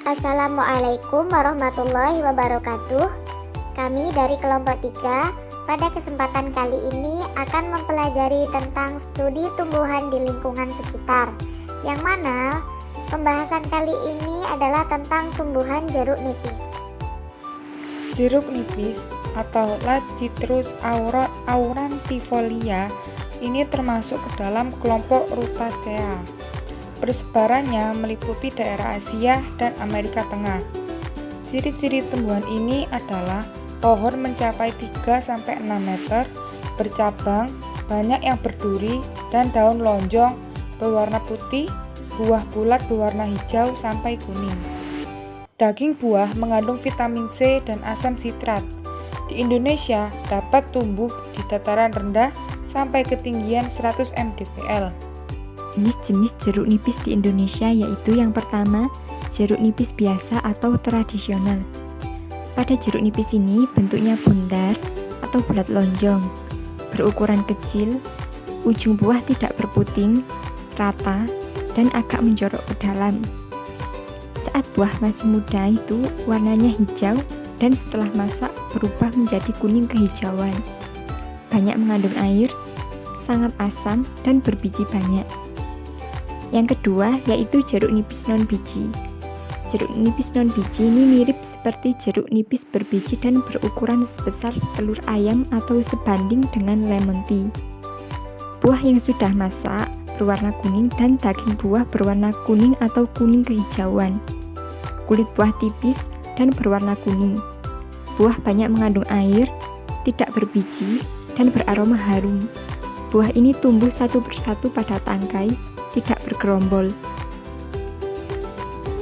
Assalamualaikum warahmatullahi wabarakatuh. Kami dari kelompok 3 pada kesempatan kali ini akan mempelajari tentang studi tumbuhan di lingkungan sekitar, yang mana pembahasan kali ini adalah tentang tumbuhan jeruk nipis. Jeruk nipis atau Citrus aurantifolia ini termasuk ke dalam kelompok Rutaceae. Persebarannya meliputi daerah Asia dan Amerika Tengah. Ciri-ciri tumbuhan ini adalah pohon mencapai 3-6 meter, bercabang, banyak yang berduri, dan daun lonjong, berwarna putih, buah bulat berwarna hijau sampai kuning. Daging buah mengandung vitamin C dan asam sitrat. Di Indonesia dapat tumbuh di dataran rendah sampai ketinggian 100 mdpl. Jenis-jenis jeruk nipis di Indonesia yaitu yang pertama, jeruk nipis biasa atau tradisional. Pada jeruk nipis ini bentuknya bundar atau bulat lonjong, berukuran kecil, ujung buah tidak berputing, rata, dan agak menjorok ke dalam. Saat buah masih muda itu warnanya hijau dan setelah masak berubah menjadi kuning kehijauan. Banyak mengandung air, sangat asam, dan berbiji banyak. Yang kedua yaitu jeruk nipis non-biji. Jeruk nipis non-biji ini mirip seperti jeruk nipis berbiji dan berukuran sebesar telur ayam atau sebanding dengan lemon tea. Buah yang sudah masak berwarna kuning dan daging buah berwarna kuning atau kuning kehijauan. Kulit buah tipis dan berwarna kuning. Buah banyak mengandung air, tidak berbiji, dan beraroma harum. Buah ini tumbuh satu persatu pada tangkai, tidak bergerombol.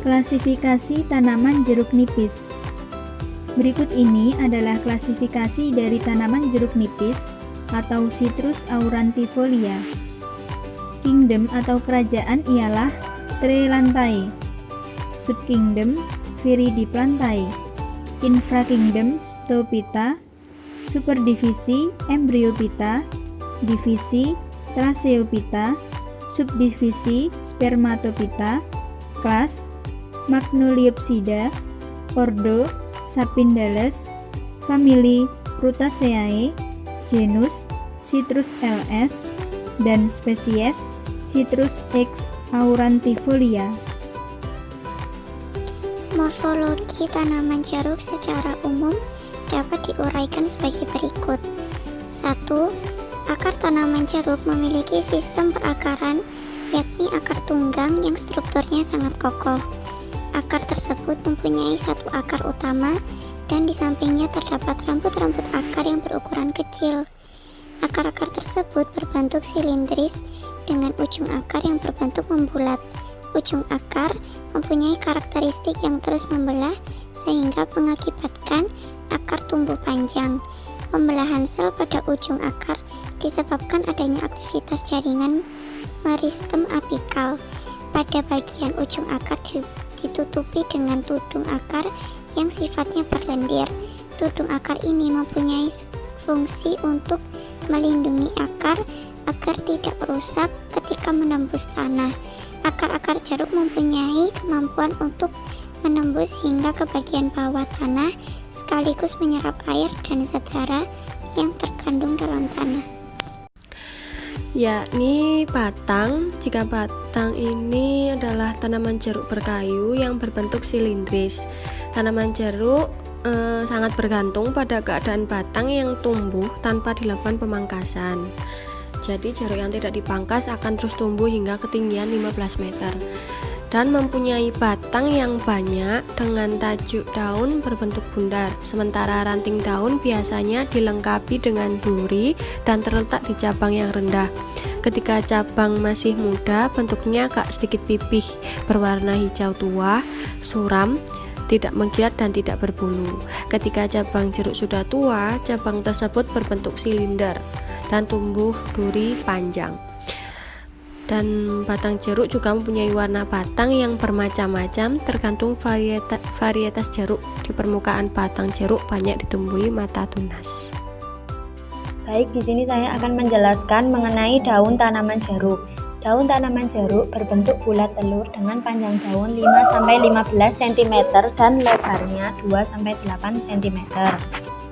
Klasifikasi tanaman jeruk nipis. Berikut ini adalah klasifikasi dari tanaman jeruk nipis atau Citrus aurantifolia. Kingdom atau kerajaan ialah Trielantae. Subkingdom Viridiplantae. Infrakingdom Stophyta. Superdivisi Embryophyta. Divisi Tracheophyta. Subdivisi Spermatophyta. Kelas Magnoliopsida. Ordo Sapindales. Famili Rutaceae. Genus Citrus ls. Dan spesies Citrus X aurantifolia. Morfologi tanaman jeruk secara umum dapat diuraikan sebagai berikut. 1. Akar tanaman jeruk memiliki sistem perakaran, yakni akar tunggang yang strukturnya sangat kokoh. Akar tersebut mempunyai satu akar utama dan di sampingnya terdapat rambut-rambut akar yang berukuran kecil. Akar-akar tersebut berbentuk silindris dengan ujung akar yang berbentuk membulat. Ujung akar mempunyai karakteristik yang terus membelah sehingga mengakibatkan akar tumbuh panjang. Pembelahan sel pada ujung akar disebabkan adanya aktivitas jaringan meristem apikal. Pada bagian ujung akar ditutupi dengan tudung akar yang sifatnya berlendir. Tudung akar ini mempunyai fungsi untuk melindungi akar agar tidak rusak ketika menembus tanah. Akar-akar jeruk mempunyai kemampuan untuk menembus hingga ke bagian bawah tanah sekaligus menyerap air dan zat hara yang terkandung dalam tanah. Yakni batang. Jika batang ini adalah tanaman jeruk berkayu yang berbentuk silindris. Tanaman jeruk sangat bergantung pada keadaan batang yang tumbuh tanpa dilakukan pemangkasan. Jadi jeruk yang tidak dipangkas akan terus tumbuh hingga ketinggian 15 meter dan mempunyai batang yang banyak dengan tajuk daun berbentuk bundar, sementara ranting daun biasanya dilengkapi dengan duri dan terletak di cabang yang rendah. Ketika cabang masih muda, bentuknya agak sedikit pipih, berwarna hijau tua, suram, tidak mengkilat dan tidak berbulu. Ketika cabang jeruk sudah tua, cabang tersebut berbentuk silinder dan tumbuh duri panjang. Dan batang jeruk juga mempunyai warna batang yang bermacam-macam tergantung varietas jeruk. Di permukaan batang jeruk banyak ditumbuhi mata tunas. Baik, di sini saya akan menjelaskan mengenai daun tanaman jeruk. Daun tanaman jeruk berbentuk bulat telur dengan panjang daun 5-15 cm dan lebarnya 2-8 cm.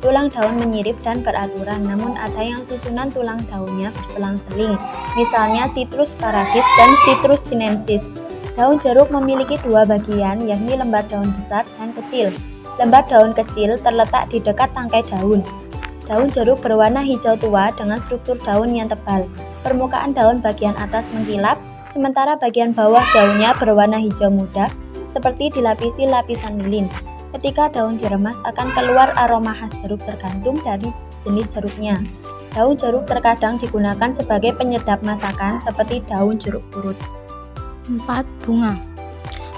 Tulang daun menyirip dan beraturan, namun ada yang susunan tulang daunnya berselang-seling, misalnya Citrus paradis dan Citrus sinensis. Daun jeruk memiliki dua bagian, yakni lembar daun besar dan kecil. Lembar daun kecil terletak di dekat tangkai daun. Daun jeruk berwarna hijau tua dengan struktur daun yang tebal. Permukaan daun bagian atas mengkilap, sementara bagian bawah daunnya berwarna hijau muda, seperti dilapisi lapisan lilin. Ketika daun diremas akan keluar aroma khas jeruk tergantung dari jenis jeruknya. Daun jeruk terkadang digunakan sebagai penyedap masakan seperti daun jeruk purut. 4. Bunga.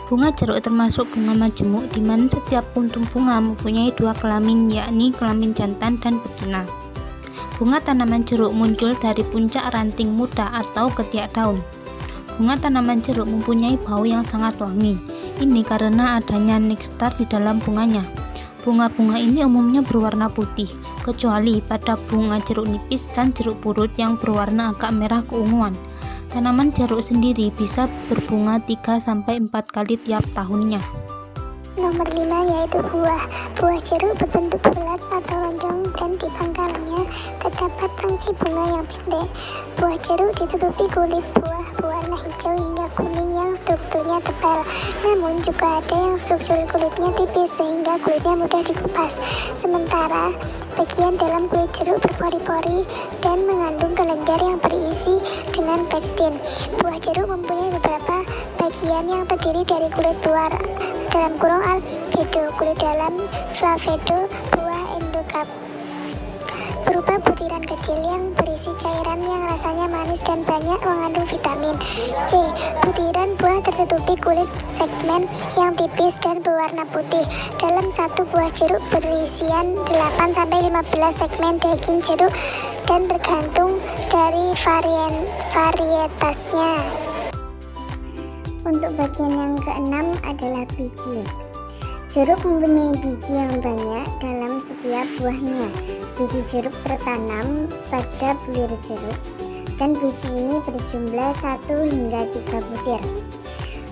Bunga jeruk termasuk bunga majemuk di mana setiap puntung bunga mempunyai dua kelamin, yakni kelamin jantan dan betina. Bunga tanaman jeruk muncul dari puncak ranting muda atau ketiak daun. Bunga tanaman jeruk mempunyai bau yang sangat wangi. Ini karena adanya nektar di dalam bunganya. Bunga-bunga ini umumnya berwarna putih, kecuali pada bunga jeruk nipis dan jeruk purut yang berwarna agak merah keunguan. Tanaman jeruk sendiri bisa berbunga 3-4 kali tiap tahunnya. Nomor 5 yaitu buah. Buah jeruk berbentuk bulat atau lonjong dan di pangkalnya terdapat tangkai bunga yang pendek. Buah jeruk ditutupi kulit buah berwarna hijau hingga kuning yang strukturnya tebal. Namun juga ada yang struktur kulitnya tipis sehingga kulitnya mudah dikupas. Sementara bagian dalam kulit jeruk berpori-pori dan mengandung kelenjar yang berisi dengan pektin. Buah jeruk mempunyai beberapa bagian yang terdiri dari kulit luar dalam kurung albedo, kulit dalam flavedo, buah endokarp berupa butiran kecil yang berisi cairan yang rasanya manis dan banyak mengandung vitamin C. Butiran buah tertutupi kulit segmen yang tipis dan berwarna putih. Dalam satu buah jeruk berisian 8-15 segmen daging jeruk dan tergantung dari varietasnya. Untuk bagian yang keenam adalah biji. Jeruk mempunyai biji yang banyak dalam setiap buahnya. Biji jeruk tertanam pada bulir jeruk dan biji ini berjumlah 1 hingga 3 butir.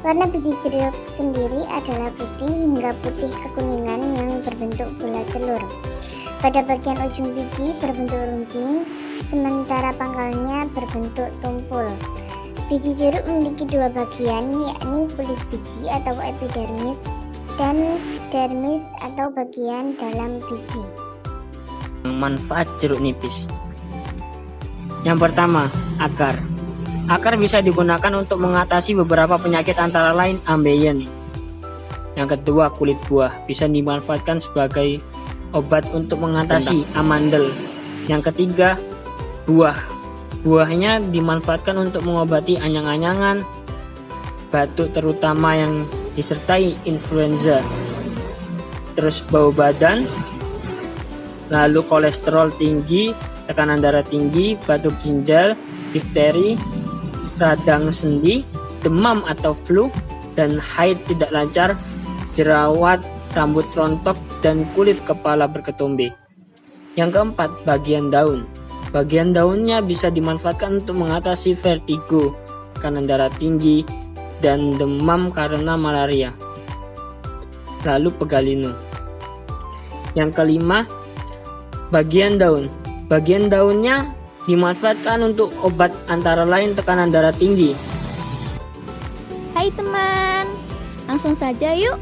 Warna biji jeruk sendiri adalah putih hingga putih kekuningan yang berbentuk bulat telur. Pada bagian ujung biji berbentuk runcing, sementara pangkalnya berbentuk tumpul. Biji jeruk memiliki dua bagian, yakni kulit biji atau epidermis dan dermis atau bagian dalam biji. Manfaat jeruk nipis. Yang pertama, akar. Akar bisa digunakan untuk mengatasi beberapa penyakit antara lain ambeien. Yang kedua, kulit buah bisa dimanfaatkan sebagai obat untuk mengatasi amandel. Yang ketiga, buah. Buahnya dimanfaatkan untuk mengobati anyang-anyangan, batuk terutama yang disertai influenza, terus bau badan, lalu kolesterol tinggi, tekanan darah tinggi, batuk ginjal, difteri, radang sendi, demam atau flu, dan haid tidak lancar, jerawat, rambut rontok, dan kulit kepala berketombe. Yang keempat, bagian daun. Bagian daunnya bisa dimanfaatkan untuk mengatasi vertigo, tekanan darah tinggi, dan demam karena malaria. Lalu pegalino. Yang kelima, bagian daun. Bagian daunnya dimanfaatkan untuk obat antara lain tekanan darah tinggi. Hai teman, langsung saja yuk.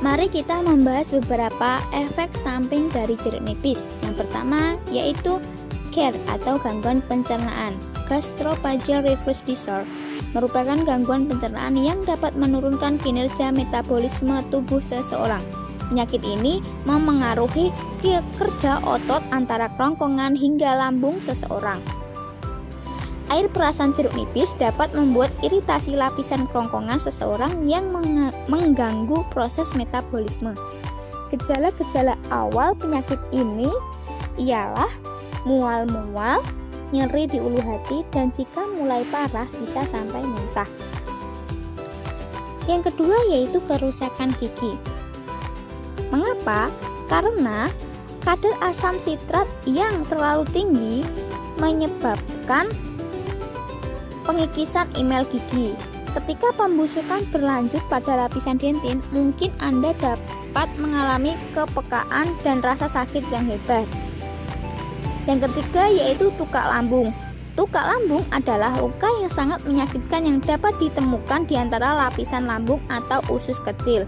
Mari kita membahas beberapa efek samping dari jeruk nipis. Yang pertama yaitu GERD atau gangguan pencernaan. Gastroesophageal reflux disorder merupakan gangguan pencernaan yang dapat menurunkan kinerja metabolisme tubuh seseorang. Penyakit ini memengaruhi kerja otot antara kerongkongan hingga lambung seseorang. Air perasan jeruk nipis dapat membuat iritasi lapisan kerongkongan seseorang yang mengganggu proses metabolisme. Gejala-gejala awal penyakit ini ialah mual-mual, nyeri di ulu hati, dan jika mulai parah bisa sampai muntah. Yang kedua yaitu kerusakan gigi. Mengapa? Karena kadar asam sitrat yang terlalu tinggi menyebabkan pengikisan email gigi. Ketika pembusukan berlanjut pada lapisan dentin, mungkin Anda dapat mengalami kepekaan dan rasa sakit yang hebat. Yang ketiga yaitu tukak lambung. Tukak lambung adalah luka yang sangat menyakitkan yang dapat ditemukan di antara lapisan lambung atau usus kecil.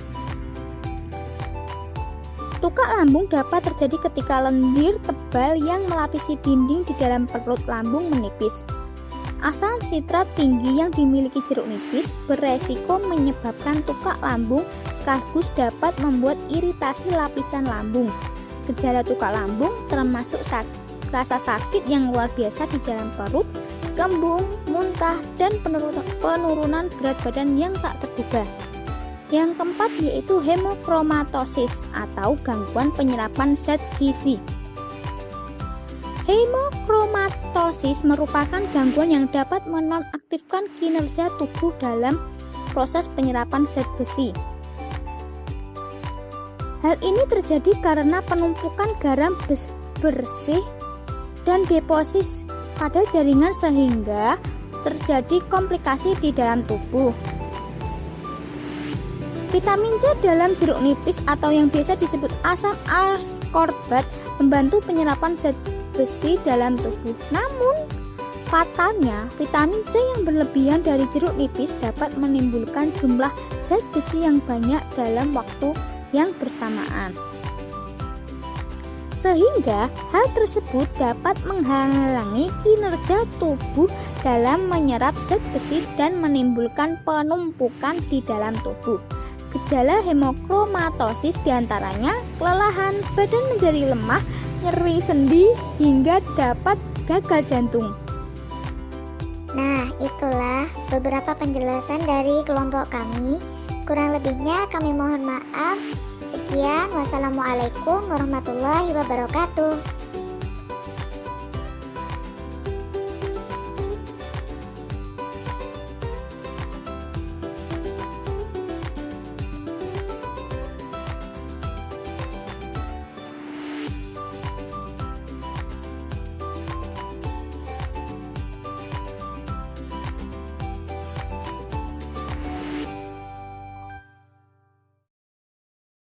Tukak lambung dapat terjadi ketika lendir tebal yang melapisi dinding di dalam perut lambung menipis. Asam sitrat tinggi yang dimiliki jeruk nipis beresiko menyebabkan tukak lambung sekaligus dapat membuat iritasi lapisan lambung. Gejala tukak lambung termasuk rasa sakit yang luar biasa di dalam perut, kembung, muntah, dan penurunan berat badan yang tak terduga. Yang keempat yaitu hemochromatosis atau gangguan penyerapan zat gizi. Hemochromatosis merupakan gangguan yang dapat menonaktifkan kinerja tubuh dalam proses penyerapan zat besi. Hal ini terjadi karena penumpukan garam bersih dan deposit pada jaringan sehingga terjadi komplikasi di dalam tubuh. Vitamin C dalam jeruk nipis atau yang biasa disebut asam ascorbat membantu penyerapan zat besi dalam tubuh. Namun, fatalnya vitamin C yang berlebihan dari jeruk nipis dapat menimbulkan jumlah zat besi yang banyak dalam waktu yang bersamaan. Sehingga hal tersebut dapat menghalangi kinerja tubuh dalam menyerap zat besi dan menimbulkan penumpukan di dalam tubuh. Gejala hemochromatosis diantaranya kelelahan, badan menjadi lemah, nyeri sendi, hingga dapat gagal jantung. Nah, itulah beberapa penjelasan dari kelompok kami. Kurang lebihnya kami mohon maaf. Sekian, wassalamualaikum warahmatullahi wabarakatuh.